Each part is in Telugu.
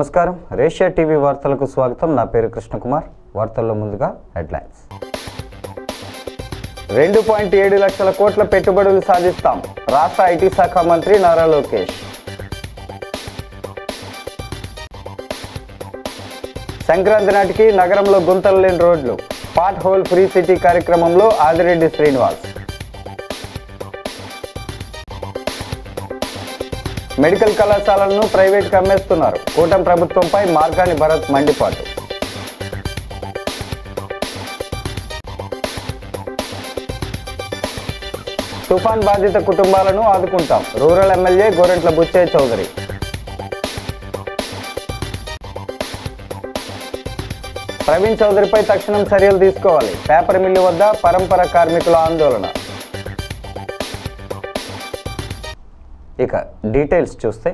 నమస్కారం, రేషియా టీవీ వార్తలకు స్వాగతం. నా పేరు కృష్ణకుమార్. వార్తల్లో ముందుగా హెడ్లైన్స్. 2.7 లక్షల కోట్ల పెట్టుబడులు సాధిస్తాం, రాష్ట్ర ఐటీ శాఖ మంత్రి నారా లోకేష్. సంక్రాంతి నాటికి నగరంలో గుంతలు లేని రోడ్లు, పాట్ హోల్ ఫ్రీ సిటీ కార్యక్రమంలో ఆదిరెడ్డి శ్రీనివాస్. మెడికల్ కళాశాలలను ప్రైవేట్గా అమ్మేస్తున్నారు, కూటమి ప్రభుత్వంపై మార్గాని భరత్ మండిపాటు. తుఫాన్ బాధిత కుటుంబాలను ఆదుకుంటాం, రూరల్ ఎమ్మెల్యే గోరంట్ల బుచ్చయ్య చౌదరి. ప్రవీణ్ చౌదరిపై తక్షణం చర్యలు తీసుకోవాలి, పేపర్ మిల్లు వద్ద పరంపర కార్మికుల ఆందోళన. ఇక డీటెయిల్స్ చూస్తే,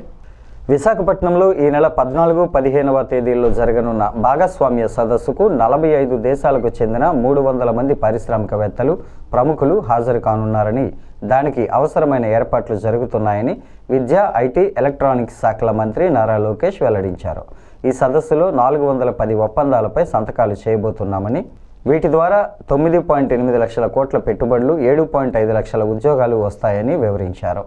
విశాఖపట్నంలో ఈ నెల 14, 15వ తేదీల్లో జరగనున్న భాగస్వామ్య సదస్సుకు 45 దేశాలకు చెందిన 300 మంది పారిశ్రామికవేత్తలు, ప్రముఖులు హాజరు కానున్నారని, దానికి అవసరమైన ఏర్పాట్లు జరుగుతున్నాయని విద్యా, ఐటీ, ఎలక్ట్రానిక్స్ శాఖల మంత్రి నారా లోకేష్ వెల్లడించారు. ఈ సదస్సులో 410 ఒప్పందాలపై సంతకాలు చేయబోతున్నామని, వీటి ద్వారా 9.8 లక్షల కోట్ల పెట్టుబడులు, 7.5 లక్షల ఉద్యోగాలు వస్తాయని వివరించారు.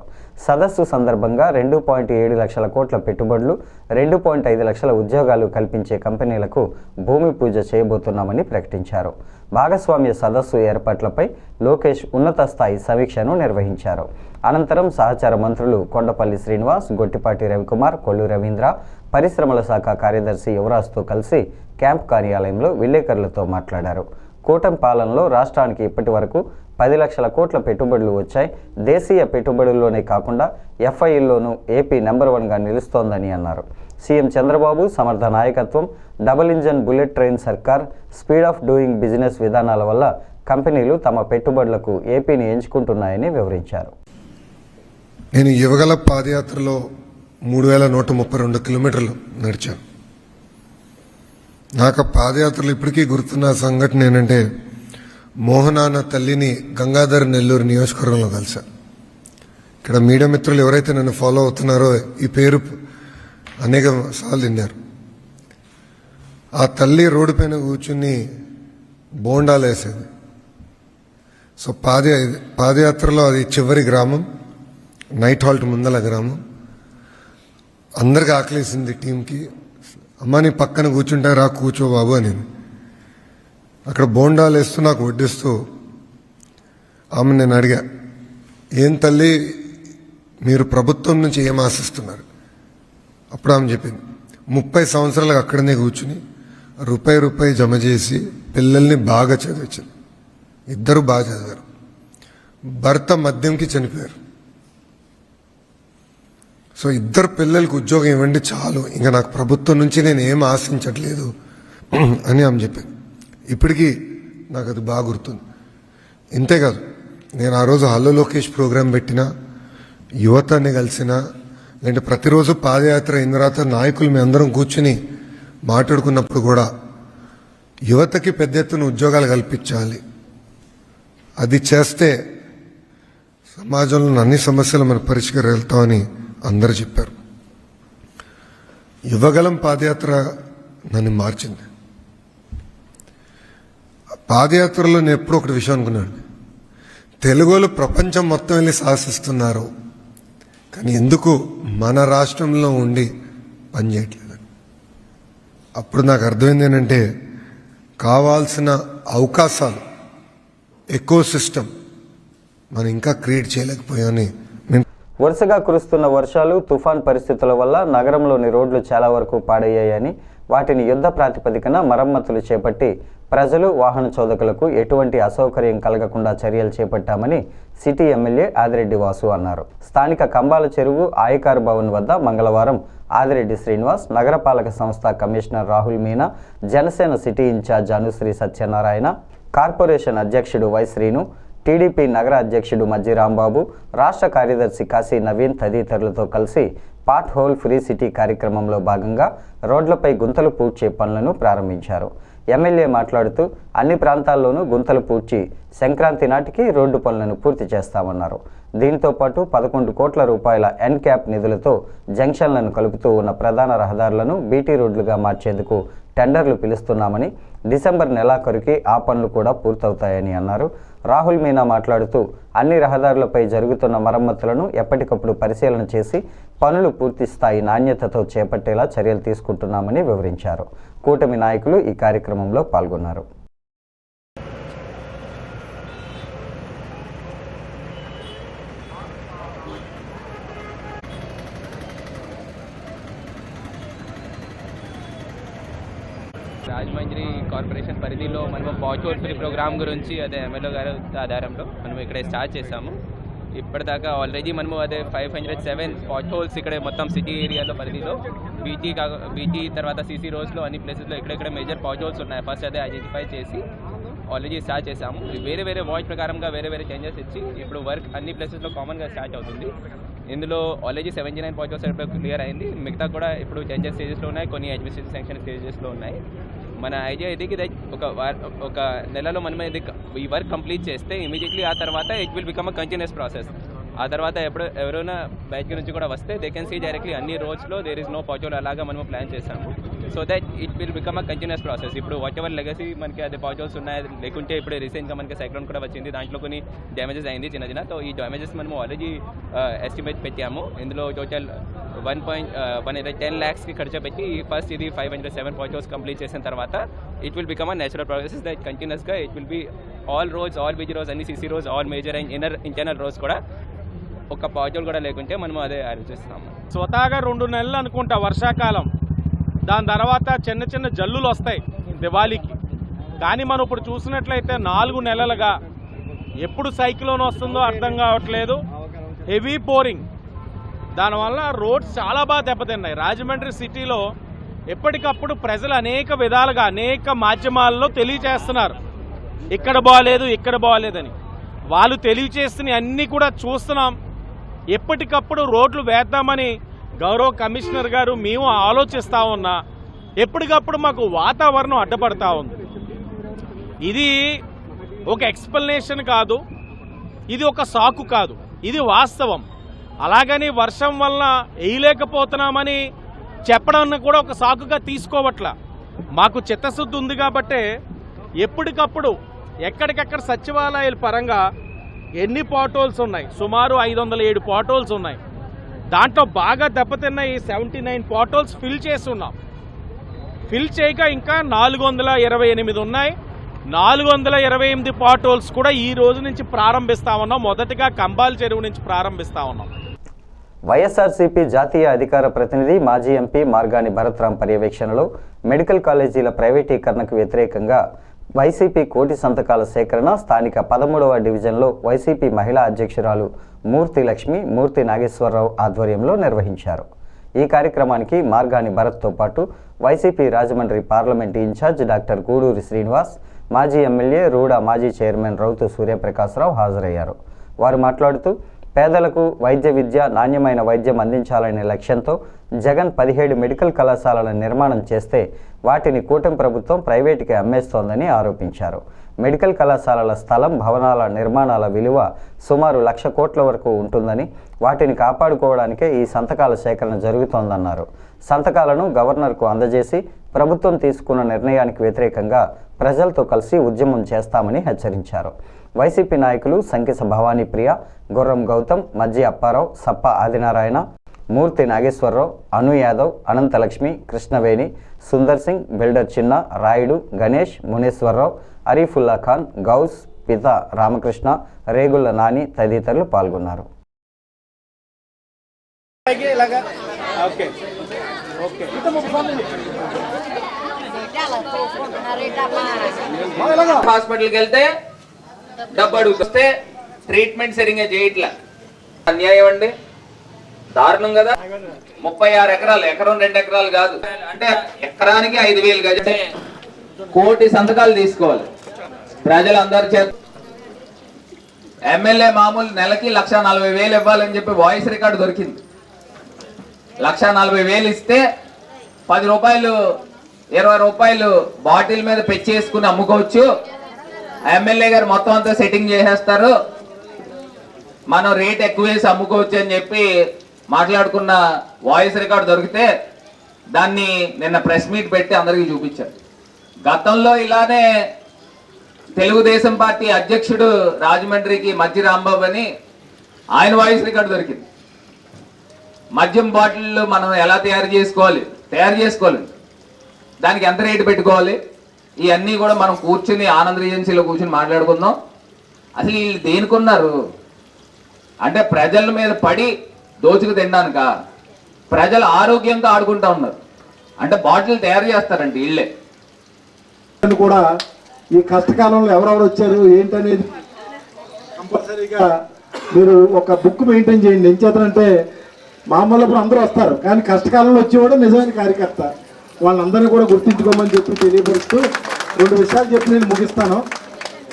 సదస్సు సందర్భంగా 2.7 లక్షల కోట్ల పెట్టుబడులు, 2.5 లక్షల ఉద్యోగాలు కల్పించే కంపెనీలకు భూమి పూజ చేయబోతున్నామని ప్రకటించారు. భాగస్వామ్య సదస్సు ఏర్పాట్లపై లోకేష్ ఉన్నత స్థాయి సమీక్షను నిర్వహించారు. అనంతరం సహచార మంత్రులు కొండపల్లి శ్రీనివాస్, గొట్టిపాటి రవికుమార్, కొల్లు రవీంద్ర, పరిశ్రమల శాఖ కార్యదర్శి యువరాజ్తో కలిసి క్యాంప్ కార్యాలయంలో విలేకరులతో మాట్లాడారు. కూటమి పాలనలో రాష్ట్రానికి ఇప్పటి వరకు 10 లక్షల కోట్ల పెట్టుబడులు వచ్చాయి. దేశీయ పెట్టుబడుల్లోనే కాకుండా ఎఫ్ఐల్లోనూ ఏపీ నెంబర్ 1గా నిలుస్తోందని అన్నారు. సీఎం చంద్రబాబు సమర్థ నాయకత్వం, డబుల్ ఇంజన్ బుల్లెట్ ట్రైన్ సర్కార్, స్పీడ్ ఆఫ్ డూయింగ్ బిజినెస్ విధానాల వల్ల కంపెనీలు తమ పెట్టుబడులకు ఏపీని ఎంచుకుంటున్నాయని వివరించారు. నేను యువగల పాదయాత్రలో 3132 కిలోమీటర్లు నడిచాను. నాకు పాదయాత్రలు ఇప్పటికీ గుర్తున్న సంఘటన ఏంటంటే, మోహనాన్న తల్లిని గంగాధర్ నెల్లూరు నియోజకవర్గంలో కలిసా. ఇక్కడ మీడియా మిత్రులు ఎవరైతే నన్ను ఫాలో అవుతున్నారో ఈ పేరు అనేక సార్లు తిన్నారు. ఆ తల్లి రోడ్డు పైన కూర్చుని బోండాలు వేసేది. సో పాదయాత్రలో అది చివరి గ్రామం, నైట్ హాల్ట్ ముందల గ్రామం. అందరికి ఆకలేసింది టీంకి. అమ్మ నీ పక్కన కూర్చుంటే రా కూర్చో బాబు అని. అక్కడ బోండాలు వేస్తూ నాకు వడ్డిస్తూ ఆమె నేను అడిగా, ఏం తల్లి మీరు ప్రభుత్వం నుంచి ఏం ఆశిస్తున్నారు? అప్పుడు ఆమె చెప్పింది, 30 సంవత్సరాలకు అక్కడనే కూర్చుని రూపాయి జమ చేసి పిల్లల్ని బాగా చదివించింది. 2 బాగా చదివారు. భర్త మద్యంకి చనిపోయారు. సో 2 పిల్లలకు ఉద్యోగం ఇవ్వండి చాలు, ఇంకా నాకు ప్రభుత్వం నుంచి నేను ఏం ఆశించట్లేదు అని ఆమె చెప్పింది. ఇప్పటికీ నాకు అది బాగా గుర్తుంది. ఇంతేకాదు, నేను ఆ రోజు హలో లోకేష్ ప్రోగ్రాం పెట్టినా, యువతని కలిసినా, లేదంటే ప్రతిరోజు పాదయాత్ర అయిన తర్వాత నాయకులు మేము అందరం కూర్చుని మాట్లాడుకున్నప్పుడు కూడా యువతకి పెద్ద ఎత్తున ఉద్యోగాలు కల్పించాలి, అది చేస్తే సమాజంలో అన్ని సమస్యలు మనం పరిష్కరిస్తామని అందరూ చెప్పారు. యువగలం పాదయాత్ర నన్ను మార్చింది. పాదయాత్రలో నేను ఎప్పుడూ ఒకటి విషయం అనుకున్నాను, తెలుగులో ప్రపంచం మొత్తం వెళ్ళి శాసిస్తున్నారు, కానీ ఎందుకు మన రాష్ట్రంలో ఉండి పనిచేయట్లేదు? అప్పుడు నాకు అర్థమైంది ఏంటంటే, కావాల్సిన అవకాశాలు, ఎకో సిస్టమ్ మనం ఇంకా క్రియేట్ చేయలేకపోయామని. వరుసగా కురుస్తున్న వర్షాలు, తుఫాన్ పరిస్థితుల వల్ల నగరంలోని రోడ్లు చాలా వరకు పాడయ్యాయని, వాటిని యుద్ధ ప్రాతిపదికన మరమ్మతులు చేపట్టి ప్రజలు, వాహన చోదకులకు ఎటువంటి అసౌకర్యం కలగకుండా చర్యలు చేపట్టామని సిటీ ఎమ్మెల్యే ఆదిరెడ్డి వాసు అన్నారు. స్థానిక కంబాల చెరువు, ఆయకార్ భవన్ వద్ద మంగళవారం ఆదిరెడ్డి శ్రీనివాస్, నగరపాలక సంస్థ commissioner Rahul Meena, Janasena city in charge Anusri Satyanarayana, corporation అధ్యక్షుడు వై శ్రీను, టీడీపీ నగర అధ్యక్షుడు మజ్జి రాంబాబు, రాష్ట్ర కార్యదర్శి కాశీ నవీన్ తదితరులతో కలిసి పాట్ హోల్ ఫ్రీ సిటీ కార్యక్రమంలో భాగంగా రోడ్లపై గుంతలు పూడ్చే పనులను ప్రారంభించారు. ఎమ్మెల్యే మాట్లాడుతూ అన్ని ప్రాంతాల్లోనూ గుంతలు పూడ్చి సంక్రాంతి నాటికి రోడ్డు పనులను పూర్తి చేస్తామన్నారు. దీంతో పాటు 11 కోట్ల రూపాయల ఎన్క్యాప్ నిధులతో జంక్షన్లను కలుపుతూ ఉన్న ప్రధాన రహదారులను బీటీ రోడ్లుగా మార్చేందుకు టెండర్లు పిలుస్తున్నామని, డిసెంబర్ నెలాఖరుకి ఆ పనులు కూడా పూర్తవుతాయని అన్నారు. రాహుల్ మీనా మాట్లాడుతూ అన్ని రహదారులపై జరుగుతున్న మరమ్మతులను ఎప్పటికప్పుడు పరిశీలన చేసి పనులు పూర్తి స్థాయి నాణ్యతతో చేపట్టేలా చర్యలు తీసుకుంటున్నామని వివరించారు. కూటమి నాయకులు ఈ కార్యక్రమంలో పాల్గొన్నారు. రాజమండ్రి కార్పొరేషన్ పరిధిలో మనం పాచ్ హోల్ ఫ్రీ ప్రోగ్రామ్ గురించి అదే ఎమ్మెల్యే గారు ఆధారంలో మనం ఇక్కడ స్టార్ట్ చేసాము. ఇప్పటిదాకా ఆల్రెడీ మనము అదే 507 పాచ్ హోల్స్ ఇక్కడ మొత్తం సిటీ ఏరియాలో పరిధిలో బీటీ తర్వాత సీసీ రోడ్స్లో అన్ని ప్లేసెస్లో ఇక్కడెక్కడ మేజర్ పాచ్ హోల్స్ ఉన్నాయి. ఫస్ట్ అదే ఐడెంటిఫై చేసి ఆల్రెడీ స్టార్ట్ చేసాము. వేరే వేరే వాచ్ ప్రకారంగా వేరే చేంజెస్ ఇచ్చి ఇప్పుడు వర్క్ అన్ని ప్లేసెస్లో కామన్గా స్టార్ట్ అవుతుంది. ఇందులో ఆల్రెడీ 79 పాచ్ హోల్స్ క్లియర్ అయింది. మిగతా కూడా ఇప్పుడు చేంజెస్ స్టేజెస్లో ఉన్నాయి, కొన్ని అడ్మినిస్ట్రేటివ్ శాంక్షన్ స్టేజెస్లో ఉన్నాయి. మన ఐడియా ఇది ఒక నెలలో మనం ఇది ఈ వర్క్ కంప్లీట్ చేస్తే ఇమీడియట్లీ ఆ తర్వాత it will become a continuous process. ఆ తర్వాత ఎవరైనా బయట నుంచి కూడా వస్తే దే కెన్ సీ డైరెక్ట్లీ అన్ని రోడ్స్లో there is no patch hole అలాగా మనం ప్లాన్ చేసాము. So that it will become a continuous process. ఇప్పుడు వాట్ ఎవర్ లెగసీ మనకి అదే పాచ్ హోల్స్ ఉన్నాయి, లేకుంటే ఇప్పుడు రీసెంట్గా మనకి సైక్లోన్ కూడా వచ్చింది, దాంట్లో కొన్ని డ్యామేజెస్ అయింది చిన్న. సో ఈ డ్యామేజెస్ మనం ఆల్రెడీ ఎస్టిమేట్ పెట్టాము. ఇందులో టోటల్ 10 lakhsకి ఖర్చు పెట్టి ఫస్ట్ ఇది 507 పాచ్ హోల్స్ కంప్లీట్ చేసిన తర్వాత it will become a natural process that కంటిన్యూస్గా it will be all roads, all BG roads, అన్ని CC roads, all major and internal roads కూడా ఒక పాచ్ హోల్ కూడా లేకుంటే మనం అదే ఆలోచిస్తాము. స్వతహాగా 2 నెలలు అనుకుంటా వర్షాకాలం, దాని తర్వాత చిన్న జల్లులు వస్తాయి దివాళీకి. కానీ మనం ఇప్పుడు చూసినట్లయితే 4 నెలలుగా ఎప్పుడు సైక్లోన్ వస్తుందో అర్థం కావట్లేదు. హెవీ పోరింగ్, దానివల్ల రోడ్స్ చాలా బాగా దెబ్బతిన్నాయి. రాజమండ్రి సిటీలో ఎప్పటికప్పుడు ప్రజలు అనేక విధాలుగా అనేక మాధ్యమాల్లో తెలియజేస్తున్నారు ఇక్కడ బాగాలేదని. వాళ్ళు తెలియజేస్తున్న అన్నీ కూడా చూస్తున్నాం. ఎప్పటికప్పుడు రోడ్లు వేద్దామని గౌరవ కమిషనర్ గారు మేము ఆలోచిస్తూ ఉన్నా ఎప్పటికప్పుడు మాకు వాతావరణం అడ్డపడతా ఉంది. ఇది ఒక ఎక్స్ప్లెనేషన్ కాదు, ఇది ఒక సాకు కాదు, ఇది వాస్తవం. అలాగని వర్షం వల్ల వేయలేకపోతున్నామని చెప్పడాన్ని కూడా ఒక సాకుగా తీసుకోవట్లా. మాకు చిత్తశుద్ధి ఉంది కాబట్టే ఎప్పటికప్పుడు ఎక్కడికక్కడ సచివాలయాల పరంగా ఎన్ని పాటోల్స్ ఉన్నాయి, సుమారు 507 పాటోల్స్ ఉన్నాయి. దాంట్లో బాగా దెబ్బతిన్న ఈ 79 పాటోల్స్ ఫిల్ చేసి ఉన్నాం. ఫిల్ చేయక ఇంకా 428 ఉన్నాయి. 428 పాటోల్స్ కూడా ఈ రోజు నుంచి ప్రారంభిస్తా ఉన్నాం. మొదటగా కంబాల్ చెరువు నుంచి ప్రారంభిస్తా ఉన్నాం. వైఎస్ఆర్సీపీ జాతీయ అధికార ప్రతినిధి మాజీ ఎంపీ మార్గాని భరత్రాం పర్యవేక్షణలో మెడికల్ కాలేజీల ప్రైవేటీకరణకు వ్యతిరేకంగా వైసీపీ కోటి సంతకాల సేకరణ స్థానిక 13వ డివిజన్లో వైసీపీ మహిళా అధ్యక్షురాలు మూర్తి లక్ష్మి, మూర్తి నాగేశ్వరరావు ఆధ్వర్యంలో నిర్వహించారు. ఈ కార్యక్రమానికి మార్గాని భరత్తో పాటు YCP Rajahmundry parliament in charge doctor Guduri Srinivas, మాజీ ఎమ్మెల్యే రూడా మాజీ చైర్మన్ రౌతు సూర్యప్రకాశ్రావు హాజరయ్యారు. వారు మాట్లాడుతూ పేదలకు వైద్య విద్య, నాణ్యమైన వైద్యం అందించాలనే లక్ష్యంతో జగన్ 17 మెడికల్ కళాశాలల నిర్మాణం చేస్తే వాటిని కూటమి ప్రభుత్వం ప్రైవేటుకి అమ్మేస్తోందని ఆరోపించారు. మెడికల్ కళాశాలల స్థలం, భవనాల నిర్మాణాల విలువ సుమారు 1,00,000 కోట్ల వరకు ఉంటుందని, వాటిని కాపాడుకోవడానికే ఈ సంతకాల సేకరణ జరుగుతోందన్నారు. సంతకాలను గవర్నర్కు అందజేసి ప్రభుత్వం తీసుకున్న నిర్ణయానికి వ్యతిరేకంగా ప్రజలతో కలిసి ఉద్యమం చేస్తామని హెచ్చరించారు. వైసీపీ నాయకులు సంకిస భవానీ ప్రియ, గుర్రం గౌతమ్, మజ్జి అప్పారావు, సప్ప ఆదినారాయణ, మూర్తి నాగేశ్వరరావు, అను యాదవ్, అనంతలక్ష్మి, కృష్ణవేణి, సుందర్ సింగ్, బిల్డర్ చిన్న, రాయుడు, గణేష్, మునేశ్వరరావు, అరీఫుల్లా ఖాన్, గౌస్, పిత రామకృష్ణ, రేగుళ్ల నాని తదితరులు పాల్గొన్నారు. హాస్పిటల్కి వెళ్తే డబ్బు అడుగుతే ట్రీట్మెంట్ సరిగ్గా చేయట్లా, అన్యాయం అండి, దారుణం కదా. 36 ఎకరాలు, ఎకరం 2 ఎకరాలు కాదు, అంటే ఎకరానికి 5,000 గజం, కోటి సంతకాలు తీసుకోవాలి ప్రజలందరి చేత. ఎమ్మెల్యే మామూలు నెలకి 1,40,000 ఇవ్వాలని చెప్పి వాయిస్ రికార్డు దొరికింది. 1,40,000 ఇస్తే 10 రూపాయలు 20 రూపాయలు బాటిల్ మీద పెంచేసుకుని అమ్ముకోవచ్చు. ఎమ్మెల్యే గారు మొత్తం అంతా సెట్టింగ్ చేసేస్తారు. మనం రేట్ ఎక్కువ వేసి అమ్ముకోవచ్చు అని చెప్పి మాట్లాడుకున్న వాయిస్ రికార్డ్ దొరికితే దాన్ని నిన్న ప్రెస్ మీట్ పెట్టి అందరికీ చూపించారు. గతంలో ఇలానే తెలుగుదేశం పార్టీ అధ్యక్షుడు రాజమండ్రికి మధ్య రాంబాబు అని ఆయన వాయిస్ రికార్డు దొరికింది. మద్యం బాటిళ్ళు మనం ఎలా తయారు చేసుకోవాలి దానికి ఎంత రేటు పెట్టుకోవాలి, ఇవన్నీ కూడా మనం కూర్చుని ఆనంద్ ఏజెన్సీలో కూర్చుని మాట్లాడుకుందాం. అసలు వీళ్ళు దేనికున్నారు అంటే ప్రజల మీద పడి దోచుకు తినడానిక? ప్రజల ఆరోగ్యంతో ఆడుకుంటా ఉన్నారు. అంటే బాటిల్ తయారు చేస్తారండి వీళ్ళే. కూడా ఈ కష్టకాలంలో ఎవరెవరు వచ్చారు ఏంటనేది కంపల్సరీగా మీరు ఒక బుక్ మెయింటైన్ చేయండి. ఏం చేస్తారంటే మామూలు అందరూ వస్తారు, కానీ కష్టకాలంలో వచ్చేవాడు నిజమైన కార్యకర్త. వాళ్ళందరినీ కూడా గుర్తించుకోమని చెప్పి తెలియపరుస్తూ 2 విషయాలు చెప్పి నేను ముగిస్తాను.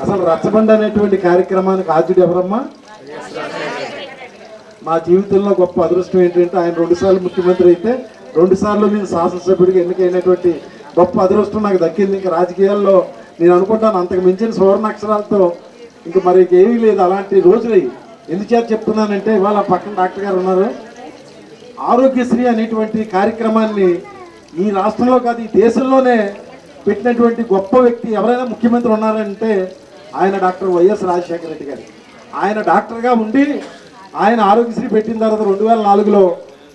అసలు రచ్చబండ అనేటువంటి కార్యక్రమానికి ఆద్యుడు ఎవరమ్మా? మా జీవితంలో గొప్ప అదృష్టం ఏంటంటే ఆయన 2 సార్లు ముఖ్యమంత్రి అయితే 2 సార్లు నేను శాసనసభ్యుడిగా ఎన్నికైనటువంటి గొప్ప అదృష్టం నాకు దక్కింది. ఇంకా రాజకీయాల్లో నేను అనుకుంటాను అంతకు మించిన సువర్ణాక్షరాలతో ఇంక మరి ఏమీ లేదు. అలాంటి రోజులు ఎందుచేత చెప్తున్నానంటే ఇవాళ పక్కన డాక్టర్ గారు ఉన్నారు. ఆరోగ్యశ్రీ అనేటువంటి కార్యక్రమాన్ని ఈ రాష్ట్రంలో కాదు ఈ దేశంలోనే పెట్టినటువంటి గొప్ప వ్యక్తి ఎవరైనా ముఖ్యమంత్రి ఉన్నారంటే ఆయన డాక్టర్ వైఎస్ రాజశేఖర రెడ్డి గారు. ఆయన డాక్టర్గా ఉండి ఆయన ఆరోగ్యశ్రీ పెట్టిన తర్వాత 2004లో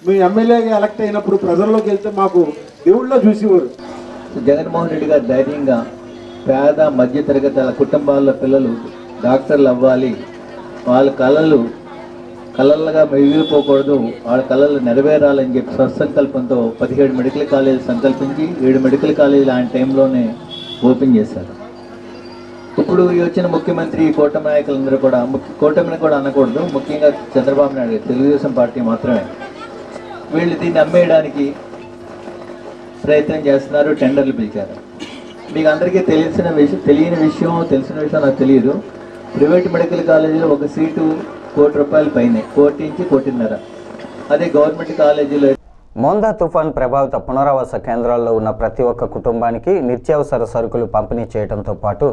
మీ ఎమ్మెల్యేగా ఎలక్ట్ అయినప్పుడు ప్రజల్లోకి వెళ్తే మాకు దేవుళ్ళలో చూసేవారు. జగన్మోహన్ రెడ్డి గారు ధైర్యంగా పేద మధ్యతరగతి కుటుంబాల్లో పిల్లలు డాక్టర్లు అవ్వాలి, వాళ్ళ కళలుగా మిగిలిపోకూడదు, వాళ్ళ కళలు నెరవేరాలని చెప్పి సత్సంకల్పంతో 17 మెడికల్ కాలేజీలు సంకల్పించి 7 మెడికల్ కాలేజీలు ఆయన టైంలోనే ఓపెన్ చేశారు. ఇప్పుడు వచ్చిన ముఖ్యమంత్రి కూటమి నాయకులందరూ కూడా కూటమిని కూడా అనకూడదు, ముఖ్యంగా చంద్రబాబు నాయుడు గారు తెలుగుదేశం పార్టీ మాత్రమే వీళ్ళు దీన్ని అమ్మేయడానికి ప్రయత్నం చేస్తున్నారు. టెండర్లు పిలిచారు. మీకు అందరికీ తెలిసిన విషయం నాకు తెలియదు. ప్రైవేట్ మెడికల్ కాలేజీలో ఒక సీటు ₹1 కోటి పైనే, 1 నుంచి 1.5 కోటి. అదే గవర్నమెంట్ కాలేజీలో మోందా తుఫాన్ ప్రభావిత పునరావాస కేంద్రాల్లో ఉన్న ప్రతి ఒక్క కుటుంబానికి నిత్యావసర సరుకులు పంపిణీ చేయడంతో పాటు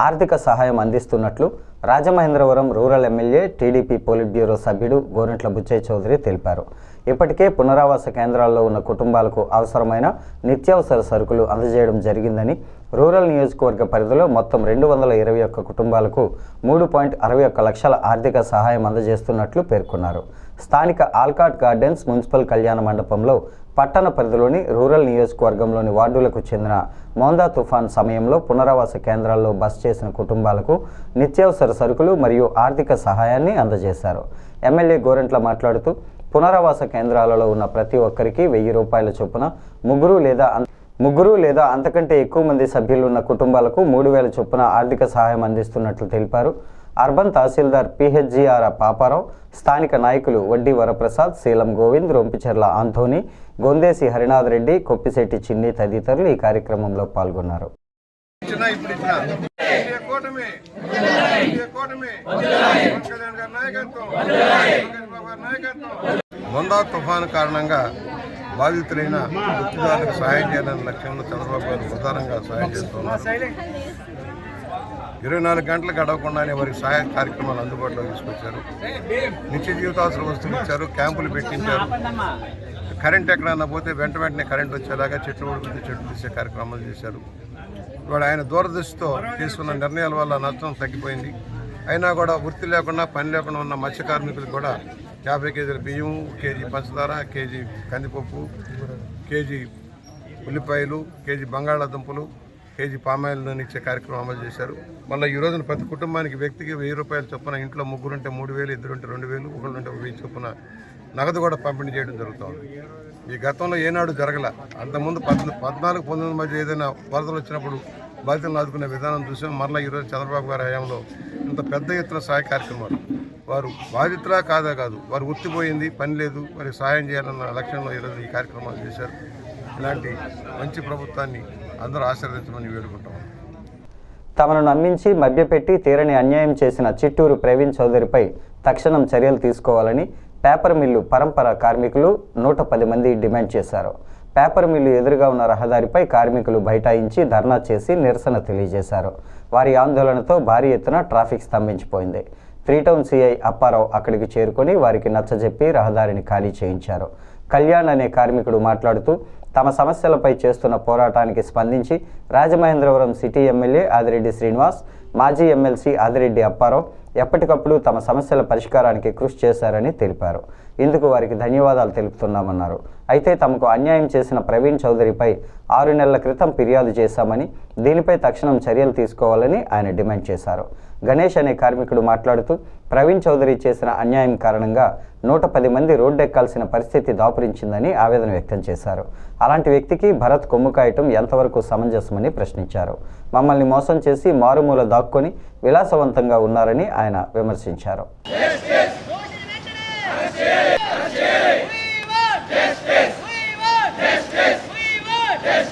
ఆర్థిక సహాయం అందిస్తున్నట్లు Rajamahendravaram rural MLA TDP politburo సభ్యుడు గోరంట్ల బుచ్చయ్య చౌదరి తెలిపారు. ఇప్పటికే పునరావాస కేంద్రాల్లో ఉన్న కుటుంబాలకు అవసరమైన నిత్యావసర సరుకులు అందజేయడం జరిగిందని, రూరల్ నియోజకవర్గ పరిధిలో మొత్తం 221 కుటుంబాలకు 3.61 లక్షల ఆర్థిక సహాయం అందజేస్తున్నట్లు పేర్కొన్నారు. స్థానిక ఆల్కాట్ గార్డెన్స్ మున్సిపల్ కళ్యాణ మండపంలో పట్టణ పరిధిలోని రూరల్ నియోజకవర్గంలోని వార్డులకు చెందిన మోందా తుఫాన్ సమయంలో పునరావాస కేంద్రాల్లో బస చేసిన కుటుంబాలకు నిత్యావసర సరుకులు మరియు ఆర్థిక సహాయాన్ని అందజేశారు. ఎమ్మెల్యే గోరంట్ల మాట్లాడుతూ పునరావాస కేంద్రాలలో ఉన్న ప్రతి ఒక్కరికి ₹1000 చొప్పున ముగ్గురు లేదా అంతకంటే ఎక్కువ మంది సభ్యులు ఉన్న కుటుంబాలకు 3000 చొప్పున ఆర్థిక సహాయం అందిస్తున్నట్లు తెలిపారు. అర్బన్ తహసీల్దార్ PHGR పాపారావు, స్థానిక నాయకులు వడ్డీ వరప్రసాద్, శీలం గోవింద్, రొంపిచెర్ల ఆంథోనీ, గొందేసి హరినాథ్ రెడ్డి, కొప్పిశెట్టి చిన్ని తదితరులు ఈ కార్యక్రమంలో పాల్గొన్నారు. మోందా తుఫాను కారణంగా బాధితులైన వృత్తిదారులకు సహాయం చేయాలనే లక్ష్యంలో చంద్రబాబు గారు ప్రధానంగా సహాయం చేస్తున్నారు. 24 గంటలు గడవకుండానే వారికి సహాయ కార్యక్రమాలు అందుబాటులో తీసుకొచ్చారు. నిత్య జీవితావసర వస్తువులు ఇచ్చారు, క్యాంపులు పెట్టించారు. కరెంట్ ఎక్కడన్నా పోతే వెంటనే కరెంట్ వచ్చేలాగా చెట్లు ఉడికితే చెట్లు తీసే కార్యక్రమాలు చేశారు. ఇవాళ ఆయన దూరదృష్టితో తీసుకున్న నిర్ణయాల వల్ల నష్టం తగ్గిపోయింది. అయినా కూడా వృత్తి లేకుండా పని లేకుండా ఉన్న మత్స్య కార్మికులకు కూడా 50 కేజీల బియ్యం, కేజీ పంచదార, కేజీ కందిపప్పు, కేజీ ఉల్లిపాయలు, కేజీ బంగాళాదుంపలు, కేజీ పామాయిల్ నూనె ఇచ్చే కార్యక్రమం అమలు చేశారు. మళ్ళీ ఈ రోజున ప్రతి కుటుంబానికి వ్యక్తికి ₹1000 చొప్పున, ఇంట్లో ముగ్గురుంటే 3000, ఇద్దరుంటే 2000, ఒకళ్ళుంటే 1000 చొప్పున నగదు కూడా పంపిణీ చేయడం జరుగుతుంది. ఈ గతంలో ఏనాడు జరగల. అంతకుముందు 14-19 మధ్య ఏదైనా వరదలు వచ్చినప్పుడు బాధితులను ఆదుకునే విధానం చూసాం. మరలా ఈరోజు చంద్రబాబు గారి హయాంలో ఇంత పెద్ద ఎత్తున సహాయ కార్యక్రమాలు, వారు బాధితులా కాదు, వారు ఉత్తిపోయింది, పని లేదు, వారికి సహాయం చేయాలన్న లక్ష్యంలో ఈరోజు ఈ కార్యక్రమాలు చేశారు. ఇలాంటి మంచి ప్రభుత్వాన్ని అందరూ ఆశీర్వదించమని వేడుకుంటాం. తమను నమ్మించి మభ్యపెట్టి తీరని అన్యాయం చేసిన చిట్టూరు ప్రవీణ్ చౌదరిపై తక్షణం చర్యలు తీసుకోవాలని పేపర్ మిల్లు పరంపర కార్మికులు 110 మంది డిమాండ్ చేశారు. పేపర్ మిల్లు ఎదురుగా ఉన్న రహదారిపై కార్మికులు బైఠాయించి ధర్నా చేసి నిరసన తెలియజేశారు. వారి ఆందోళనతో భారీ ఎత్తున ట్రాఫిక్ స్తంభించిపోయింది. త్రీ టౌన్ సిఐ అప్పారావు అక్కడికి చేరుకొని వారికి నచ్చజెప్పి రహదారిని ఖాళీ చేయించారు. కళ్యాణ్ అనే కార్మికుడు మాట్లాడుతూ తమ సమస్యలపై చేస్తున్న పోరాటానికి స్పందించి రాజమహేంద్రవరం సిటీ ఎమ్మెల్యే ఆదిరెడ్డి శ్రీనివాస్, మాజీ ఎమ్మెల్సీ ఆదిరెడ్డి అప్పారావు ఎప్పటికప్పుడు తమ సమస్యల పరిష్కారానికి కృషి చేశారని తెలిపారు. ఇందుకు వారికి ధన్యవాదాలు తెలుపుతున్నామన్నారు. అయితే తమకు అన్యాయం చేసిన ప్రవీణ్ చౌదరిపై 6 నెలల క్రితం ఫిర్యాదు చేశామని, దీనిపై తక్షణం చర్యలు తీసుకోవాలని ఆయన డిమాండ్ చేశారు. గణేష్ అనే కార్మికుడు మాట్లాడుతూ ప్రవీణ్ చౌదరి చేసిన అన్యాయం కారణంగా 110 మంది రోడ్డెక్కాల్సిన పరిస్థితి దాపురించిందని ఆవేదన వ్యక్తం చేశారు. అలాంటి వ్యక్తికి భరత్ కొమ్ము కాయటం ఎంతవరకు సమంజసమని ప్రశ్నించారు. మమ్మల్ని మోసం చేసి మారుమూల దాక్కొని విలాసవంతంగా ఉన్నారని ఆయన విమర్శించారు.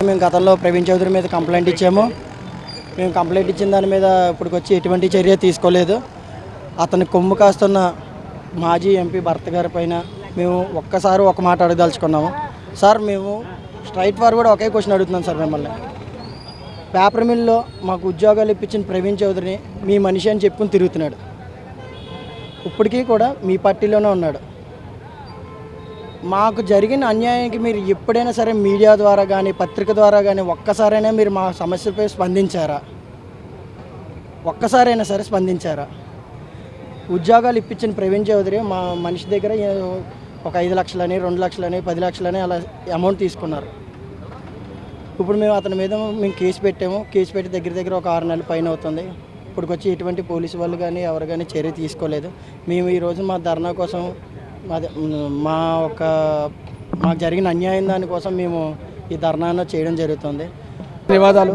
మేము గతంలో ప్రవీణ్ చౌదరి మీద కంప్లైంట్ ఇచ్చాము. మేము కంప్లైంట్ ఇచ్చిన దాని మీద ఇప్పటికొచ్చి ఎటువంటి చర్య తీసుకోలేదు. అతని కొమ్ము కాస్తున్న మాజీ ఎంపీ భర్త గారి పైన మేము ఒక్కసారి ఒక మాట అడగదలుచుకున్నాము. సార్, మేము స్ట్రైట్ ఫార్వర్డ్ ఒకే క్వశ్చన్ అడుగుతున్నాం సార్. మిమ్మల్ని పేపర్ మిల్లో మాకు ఉద్యోగాలు ఇప్పించిన ప్రవీణ్ చౌదరిని మీ మనిషి అని చెప్పుకుని తిరుగుతున్నాడు. ఇప్పటికీ కూడా మీ పార్టీలోనే ఉన్నాడు. మాకు జరిగిన అన్యాయానికి మీరు ఎప్పుడైనా సరే మీడియా ద్వారా కానీ పత్రిక ద్వారా కానీ ఒక్కసారైనా మీరు మా సమస్యలపై స్పందించారా? ఒక్కసారైనా సరే స్పందించారా? ఉద్యోగాలు ఇప్పించిన ప్రవీణ్ చౌదరి మా మనిషి దగ్గర ఒక 5 లక్షలని 2 లక్షలని 10 లక్షలని అలా అమౌంట్ తీసుకున్నారు. ఇప్పుడు మేము అతని మీద కేసు పెట్టాము. కేసు పెట్టి దగ్గర ఒక 6 నెలల పైన అవుతుంది. ఇప్పటికొచ్చి ఎటువంటి పోలీసు వాళ్ళు కానీ ఎవరు కానీ చర్య తీసుకోలేదు. మేము ఈరోజు మా ధర్నా కోసం మాకు జరిగిన అన్యాయం దానికోసం మేము ఈ ధర్నాను చేయడం జరుగుతుంది. ధన్యవాదాలు.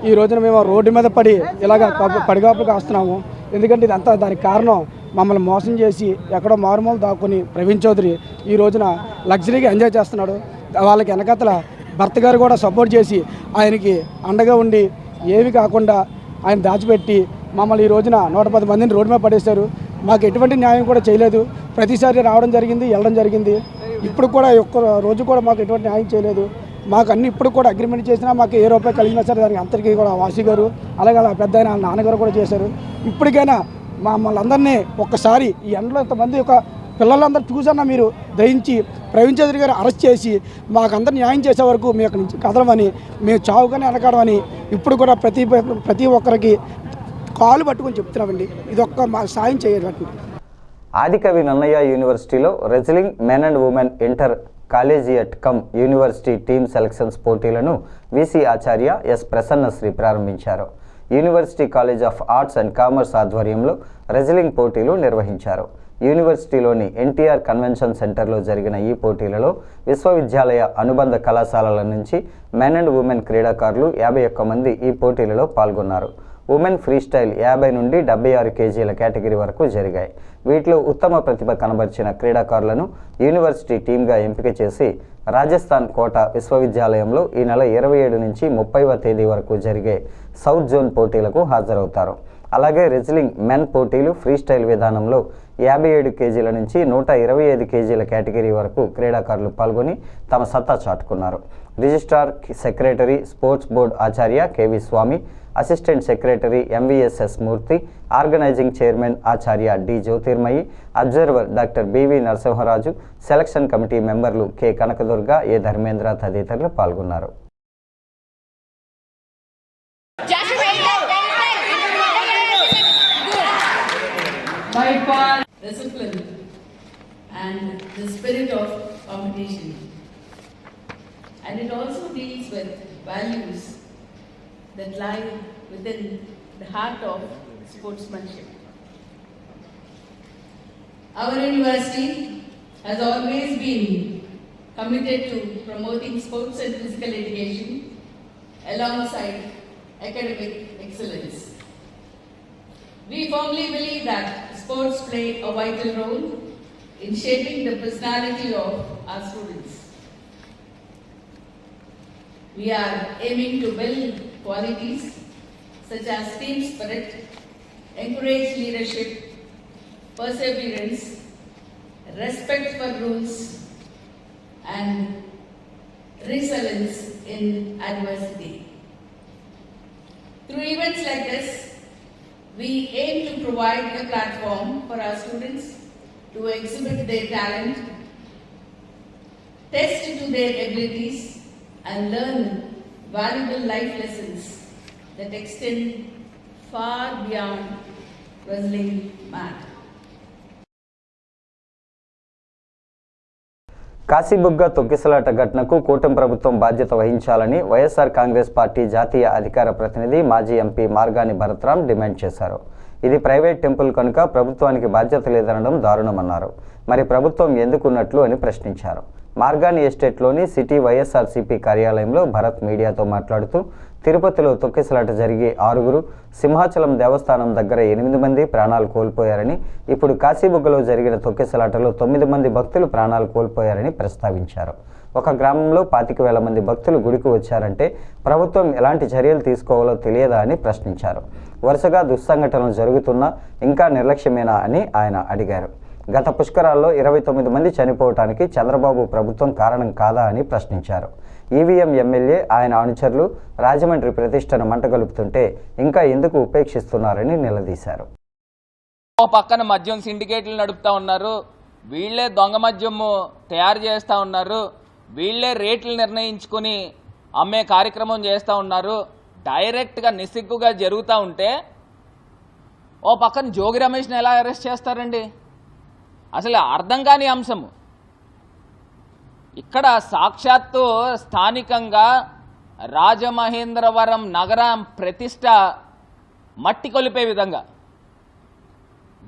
ఈ రోజున మేము రోడ్డు మీద పడి ఇలాగ పడిగాపులు కాస్తున్నాము. ఎందుకంటే ఇదంతా దానికి కారణం మమ్మల్ని మోసం చేసి ఎక్కడో మారుమూల దాక్కుని ప్రవీణ్ చౌదరి ఈ రోజున లగ్జరీగా ఎంజాయ్ చేస్తున్నాడు. వాళ్ళకి వెనకతల భర్త గారు కూడా సపోర్ట్ చేసి ఆయనకి అండగా ఉండి ఏవి కాకుండా ఆయన దాచిపెట్టి మమ్మల్ని ఈ రోజున 110 మందిని రోడ్డు మీద పడేశారు. మాకు ఎటువంటి న్యాయం కూడా చేయలేదు. ప్రతిసారి రావడం జరిగింది, వెళ్ళడం జరిగింది. ఇప్పుడు కూడా ఒక్క రోజు కూడా మాకు ఎటువంటి న్యాయం చేయలేదు. మాకు అన్ని ఇప్పుడు కూడా అగ్రిమెంట్ చేసినా మాకు ఏ రూపాయి కలిగినా సరే దానికి అంతటికీ కూడా వాసి గారు అలాగే అలా పెద్ద ఆయన నాన్నగారు కూడా చేశారు. ఇప్పటికైనా మమ్మల్ని అందరినీ ఒక్కసారి ఈ ఎండలో ఇంతమంది ఒక పిల్లలందరూ చూసన్నా మీరు దయించి ప్రవీణ్ చౌదరి గారు అరెస్ట్ చేసి మాకందరు న్యాయం చేసే వరకు మీ అక్కడి నుంచి కదలమని, మేము చావుగానే వెనకాడమని ఇప్పుడు కూడా ప్రతి ఒక్కరికి కాలు పట్టుకొని చెప్తున్నామండి. ఇదొక్క మా సాయం చేయబట్టి. ఆదికవి నన్నయ్య యూనివర్సిటీలో wrestling men and women inter collegiate come university team selections పోటీలను వీసీ ఆచార్య ఎస్ ప్రసన్నశ్రీ ప్రారంభించారు. University college of arts and commerce ఆధ్వర్యంలో రెజ్లింగ్ పోటీలు నిర్వహించారు. యూనివర్సిటీలోని ఎన్టీఆర్ కన్వెన్షన్ సెంటర్లో జరిగిన ఈ పోటీలలో విశ్వవిద్యాలయ అనుబంధ కళాశాలల నుంచి మెన్ అండ్ ఉమెన్ క్రీడాకారులు 51 మంది ఈ పోటీలలో పాల్గొన్నారు. ఉమెన్ ఫ్రీ స్టైల్ 50 నుండి 76 కేజీల కేటగిరీ వరకు జరిగాయి. వీటిలో ఉత్తమ ప్రతిభ కనబర్చిన క్రీడాకారులను యూనివర్సిటీ టీమ్గా ఎంపిక చేసి రాజస్థాన్ కోట విశ్వవిద్యాలయంలో ఈ నెల 27 నుంచి 30వ తేదీ వరకు జరిగే సౌత్ జోన్ పోటీలకు హాజరవుతారు. అలాగే రెజ్లింగ్ మెన్ పోటీలు ఫ్రీ స్టైల్ విధానంలో 57 కేజీల నుంచి 125 కేజీల కేటగిరీ వరకు క్రీడాకారులు పాల్గొని తమ సత్తా చాటుకున్నారు. Registrar secretary sports board Acharya KV Swamy, assistant secretary MVSS Murthy, organising chairman Acharya D Jyothirmayi, observer doctor BV Narasimharaju, selection committee మెంబర్లు కె కనకదుర్గ, ఏ ధర్మేంద్ర తదితరులు పాల్గొన్నారు. Discipline and the spirit of competition, and it also deals with values that lie within the heart of sportsmanship. Our university has always been committed to promoting sports and physical education alongside academic excellence. We firmly believe that sports play a vital role in shaping the personality of our students. We are aiming to build qualities such as team spirit, encourage leadership, perseverance, respect for rules, and resilience in adversity. Through events like this, we aim to provide a platform for our students to exhibit their talent, test to their abilities, and learn valuable life lessons that extend far beyond wrestling mat. Kashibugga తొక్కిసలాట ఘటనకు కూటమి ప్రభుత్వం బాధ్యత వహించాలని వైఎస్ఆర్ కాంగ్రెస్ పార్టీ జాతీయ అధికార ప్రతినిధి మాజీ ఎంపీ మార్గాని భరత్రాం డిమాండ్ చేశారు. ఇది ప్రైవేట్ టెంపుల్ కనుక ప్రభుత్వానికి బాధ్యత లేదనడం దారుణమన్నారు. మరి ప్రభుత్వం ఎందుకున్నట్లు అని ప్రశ్నించారు. మార్గాని ఎస్టేట్లోని సిటీ వైఎస్ఆర్సీపీ కార్యాలయంలో భరత్ మీడియాతో మాట్లాడుతూ తిరుపతిలో తొక్కిసలాట జరిగి 6, సింహాచలం దేవస్థానం దగ్గర 8 మంది ప్రాణాలు కోల్పోయారని, ఇప్పుడు కాశీబుగ్గలో జరిగిన తొక్కిసలాటలో 9 మంది భక్తులు ప్రాణాలు కోల్పోయారని ప్రస్తావించారు. ఒక గ్రామంలో 25,000 మంది భక్తులు గుడికి వచ్చారంటే ప్రభుత్వం ఎలాంటి చర్యలు తీసుకోవాలో తెలియదా అని ప్రశ్నించారు. వరుసగా దుస్సంఘటనలు జరుగుతున్నా ఇంకా నిర్లక్ష్యమేనా అని ఆయన అడిగారు. గత పుష్కరాల్లో 29 మంది చనిపోవటానికి చంద్రబాబు ప్రభుత్వం కారణం కాదా అని ప్రశ్నించారు. ఈవీఎం ఎమ్మెల్యే ఆయన అనుచరులు రాజమండ్రి ప్రతిష్టను మంటగలుపుతుంటే ఇంకా ఎందుకు ఉపేక్షిస్తున్నారని నిలదీశారు. ఓ పక్కన మద్యం సిండికేట్లు నడుపుతా ఉన్నారు, వీళ్లే దొంగ మద్యము తయారు చేస్తూ ఉన్నారు, వీళ్లే రేట్లు నిర్ణయించుకుని అమ్మే కార్యక్రమం చేస్తూ ఉన్నారు. డైరెక్ట్గా నిస్సిగ్గుగా జరుగుతూ ఉంటే ఓ పక్కన జోగి రమేష్ని ఎలా అరెస్ట్ చేస్తారండి? అసలు అర్థం కాని అంశము. ఇక్కడ సాక్షాత్తు స్థానికంగా రాజమహేంద్రవరం నగరం ప్రతిష్ట మట్టి కొలిపే విధంగా,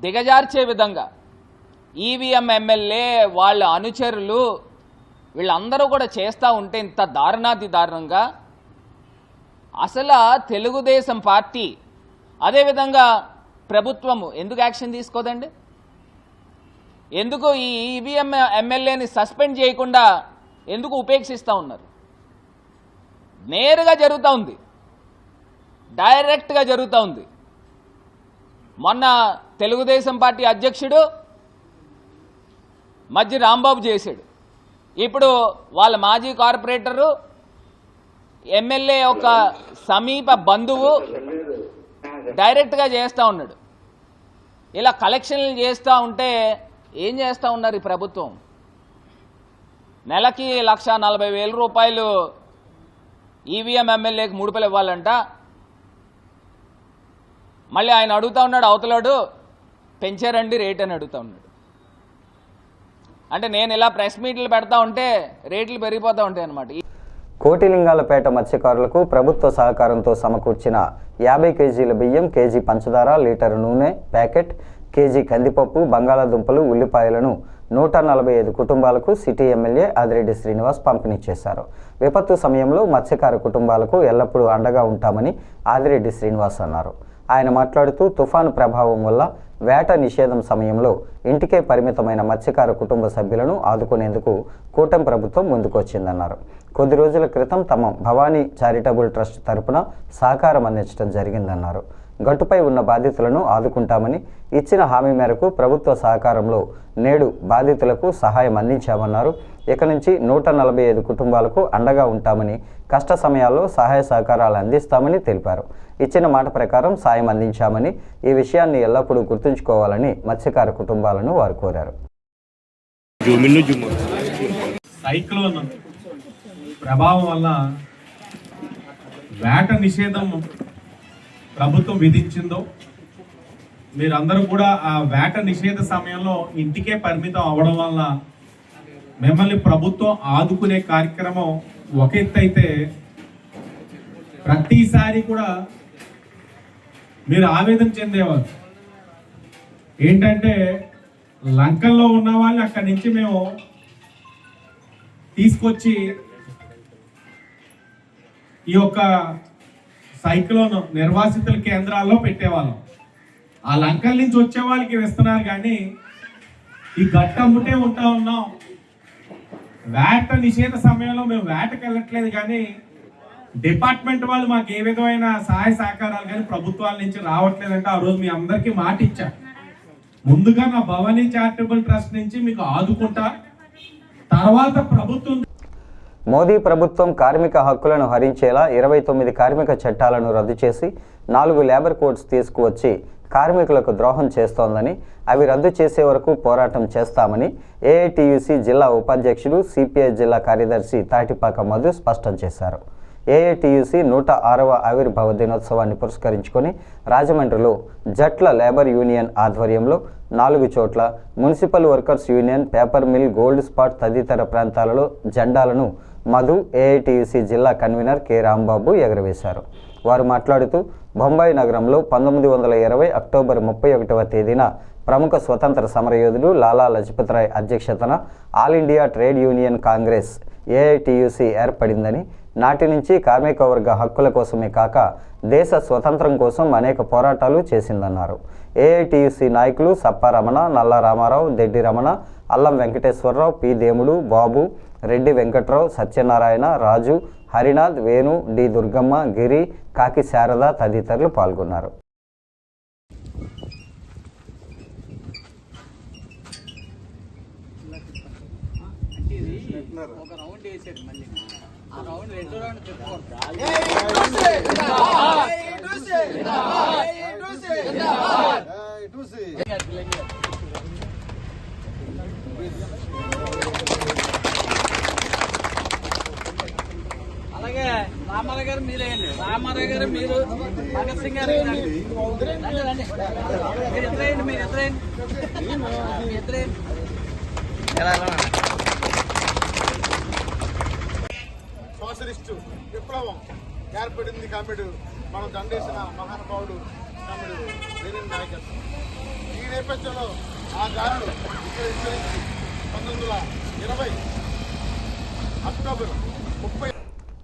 దిగజార్చే విధంగా ఈవీఎం ఎమ్మెల్యే వాళ్ళ అనుచరులు వీళ్ళందరూ కూడా చేస్తూ ఉంటే ఇంత దారుణాతి దారుణంగా అసలు తెలుగుదేశం పార్టీ అదేవిధంగా ప్రభుత్వము ఎందుకు యాక్షన్ తీసుకోదండి? ఎందుకు ఈ ఈవీఎం ఎమ్మెల్యేని సస్పెండ్ చేయకుండా ఎందుకు ఉపేక్షిస్తూ ఉన్నారు? నేరుగా జరుగుతూ ఉంది, డైరెక్ట్గా జరుగుతూ ఉంది. మొన్న తెలుగుదేశం పార్టీ అధ్యక్షుడు మధ్య రాంబాబు చేశాడు, ఇప్పుడు వాళ్ళ మాజీ కార్పొరేటరు ఎమ్మెల్యే ఒక సమీప బంధువు డైరెక్ట్గా చేస్తూ ఉన్నాడు. ఇలా కలెక్షన్లు చేస్తూ ఉంటే ఏం చేస్తూ ఉన్నారు ఈ ప్రభుత్వం? నెలకి 1,40,000 రూపాయలు ఈవీఎం ఎమ్మెల్యేకి ముడుపులు ఇవ్వాలంట. మళ్ళీ ఆయన అడుగుతూ ఉన్నాడు, అవతలాడు పెంచారండి రేట్ అని అడుగుతూ ఉన్నాడు. అంటే నేను ఇలా ప్రెస్ మీట్లు పెడతా ఉంటే రేట్లు పెరిగిపోతూ ఉంటాయి అన్నమాట. కోటిలింగాలపేట మత్స్యకారులకు ప్రభుత్వ సహకారంతో సమకూర్చిన 50 కేజీల బియ్యం, కేజీ పంచదార, లీటరు నూనె ప్యాకెట్, కేజీ కందిపప్పు, బంగాళాదుంపలు, ఉల్లిపాయలను 145 కుటుంబాలకు సిటీ ఎమ్మెల్యే ఆదిరెడ్డి శ్రీనివాస్ పంపిణీ చేశారు. విపత్తు సమయంలో మత్స్యకార కుటుంబాలకు ఎల్లప్పుడూ అండగా ఉంటామని ఆదిరెడ్డి శ్రీనివాస్ అన్నారు. ఆయన మాట్లాడుతూ తుఫాను ప్రభావం వల్ల వేట నిషేధం సమయంలో ఇంటికే పరిమితమైన మత్స్యకార కుటుంబ సభ్యులను ఆదుకునేందుకు కూటమి ప్రభుత్వం ముందుకొచ్చిందన్నారు. కొద్ది రోజుల క్రితం తమ భవానీ చారిటబుల్ ట్రస్ట్ తరపున సహకారం అందించడం జరిగిందన్నారు. గట్టుపై ఉన్న బాధితులను ఆదుకుంటామని ఇచ్చిన హామీ మేరకు ప్రభుత్వ సహకారంలో నేడు బాధితులకు సహాయం అందించామన్నారు. ఇక నుంచి 145 కుటుంబాలకు అండగా ఉంటామని, కష్ట సమయాల్లో సహాయ సహకారాలు అందిస్తామని తెలిపారు. ఇచ్చిన మాట ప్రకారం సాయం అందించామని, ఈ విషయాన్ని ఎల్లప్పుడూ గుర్తుంచుకోవాలని మత్స్యకార కుటుంబాలను వారు కోరారు. సైక్లోన్ ప్రభావం వల్ల వేట నిషేధం ప్రభుత్వం విధించిందో మీరందరూ కూడా ఆ వేట నిషేధ సమయంలో ఇంటికే పరిమితం అవ్వడం వల్ల మిమ్మల్ని ప్రభుత్వం ఆదుకునే కార్యక్రమం ఒక ఎత్తు అయితే, ప్రతిసారి కూడా మీరు ఆవేదన చెందేవారు. ఏంటంటే లంకల్లో ఉన్న వాళ్ళని అక్కడి నుంచి మేము తీసుకొచ్చి ఈ యొక్క సైక్లోన్ నిర్వాసితుల కేంద్రాల్లో పెట్టేవాళ్ళం. ఆ లంకల నుంచి వచ్చే వాళ్ళకి ఇస్తున్నారు, కానీ ఈ గట్టమ్ముటే ఉంటా ఉన్నాం. వేట నిషేధ సమయంలో మేము వేటకు వెళ్ళట్లేదు, కానీ డిపార్ట్మెంట్ వాళ్ళు మాకు ఏ విధమైన సహాయ సహకారాలు కానీ ప్రభుత్వాల నుంచి రావట్లేదంటే ఆ రోజు మీ అందరికీ మాట ఇచ్చా, ముందుగా నా భవానీ చారిటబుల్ ట్రస్ట్ నుంచి మీకు ఆదుకుంటా, తర్వాత ప్రభుత్వం. మోదీ ప్రభుత్వం కార్మిక హక్కులను హరించేలా 29 కార్మిక చట్టాలను రద్దు చేసి 4 లేబర్ కోడ్స్ తీసుకువచ్చి కార్మికులకు ద్రోహం చేస్తోందని, అవి రద్దు చేసే వరకు పోరాటం చేస్తామని ఏఐటియుసి జిల్లా ఉపాధ్యక్షుడు, సిపిఐ జిల్లా కార్యదర్శి తాటిపాక మధు స్పష్టం చేశారు. ఏఐటియుసి 106వ ఆవిర్భావ దినోత్సవాన్ని పురస్కరించుకొని రాజమండ్రిలో జట్ల లేబర్ యూనియన్ ఆధ్వర్యంలో 4 చోట్ల, municipal workers union, paper mill, gold spot తదితర ప్రాంతాలలో జెండాలను మధు, ఏఐటియుసి జిల్లా కన్వీనర్ కె రాంబాబు ఎగురవేశారు. వారు మాట్లాడుతూ బొంబాయి నగరంలో 1920 అక్టోబర్ 31వ తేదీన ప్రముఖ స్వతంత్ర సమరయోధుడు లాలా లజపత్ రాయ్ అధ్యక్షతన all India trade union Congress AITUC ఏర్పడిందని, నాటి నుంచి కార్మిక వర్గ హక్కుల కోసమే కాక దేశ స్వతంత్రం కోసం అనేక పోరాటాలు చేసిందన్నారు. ఏఐటియుసి నాయకులు సప్పారమణ, నల్ల రామారావు, దెడ్డి రమణ, అల్లం వెంకటేశ్వరరావు, పి దేముడు, బాబు, రెడ్డి వెంకట్రావు, సత్యనారాయణ, రాజు, హరినాథ్, వేణు, డి దుర్గమ్మ, గిరి, కాకి శారద తదితరులు పాల్గొన్నారు. అలాగే రామారావు గారు మీరేయండి, రామారావు గారు మీరు, భగత్ సింగ్ గారు మీరు ఎదురేయండి. సోషలిస్టు విప్లవం ఏర్పడింది కామెడు మనం దండేసిన మహానుభావుడు కామెడు లెనిన్ నాయకత్వం. ఈ నేపథ్యంలో ఆ దారులు విస్తరించి 1920 అక్టోబర్ 30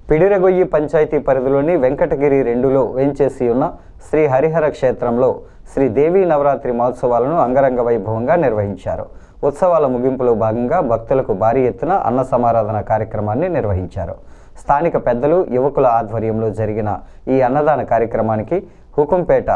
పిడిరగొయ్యి పంచాయతీ పరిధిలోని వెంకటగిరి 2లో వేంచేసి ఉన్న శ్రీ హరిహర క్షేత్రంలో శ్రీ దేవీ నవరాత్రి మహోత్సవాలను అంగరంగ వైభవంగా నిర్వహించారు. ఉత్సవాల ముగింపులో భాగంగా భక్తులకు భారీ ఎత్తున అన్న సమారాధన కార్యక్రమాన్ని నిర్వహించారు. స్థానిక పెద్దలు, యువకుల ఆధ్వర్యంలో జరిగిన ఈ అన్నదాన కార్యక్రమానికి హుకుంపేట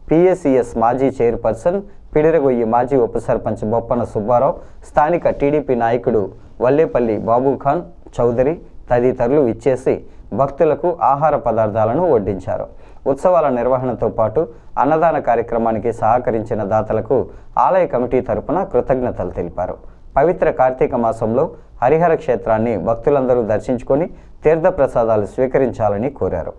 పిఎసిఎస్ మాజీ చైర్పర్సన్, పిడిరగొయ్యి మాజీ ఉప సర్పంచ్ బొప్పన సుబ్బారావు, స్థానిక టీడీపీ నాయకుడు వల్లేపల్లి బాబుఖాన్ చౌదరి తదితరులు ఇచ్చేసి భక్తులకు ఆహార పదార్థాలను వడ్డించారు. ఉత్సవాల నిర్వహణతో పాటు అన్నదాన కార్యక్రమానికి సహకరించిన దాతలకు ఆలయ కమిటీ తరపున కృతజ్ఞతలు తెలిపారు. పవిత్ర కార్తీక మాసంలో హరిహర క్షేత్రాన్ని భక్తులందరూ దర్శించుకొని తీర్థప్రసాదాలు స్వీకరించాలని కోరారు.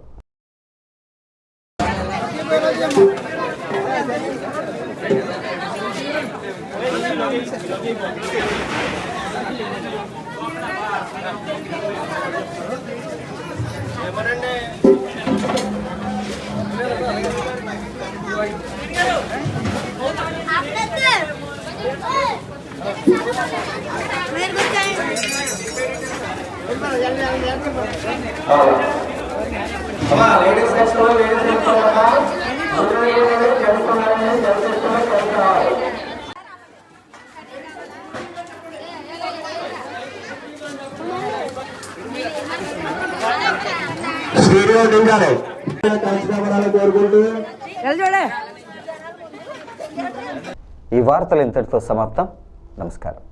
ఈ వార్తలు ఇంతటితో సమాప్తం. నమస్కారం.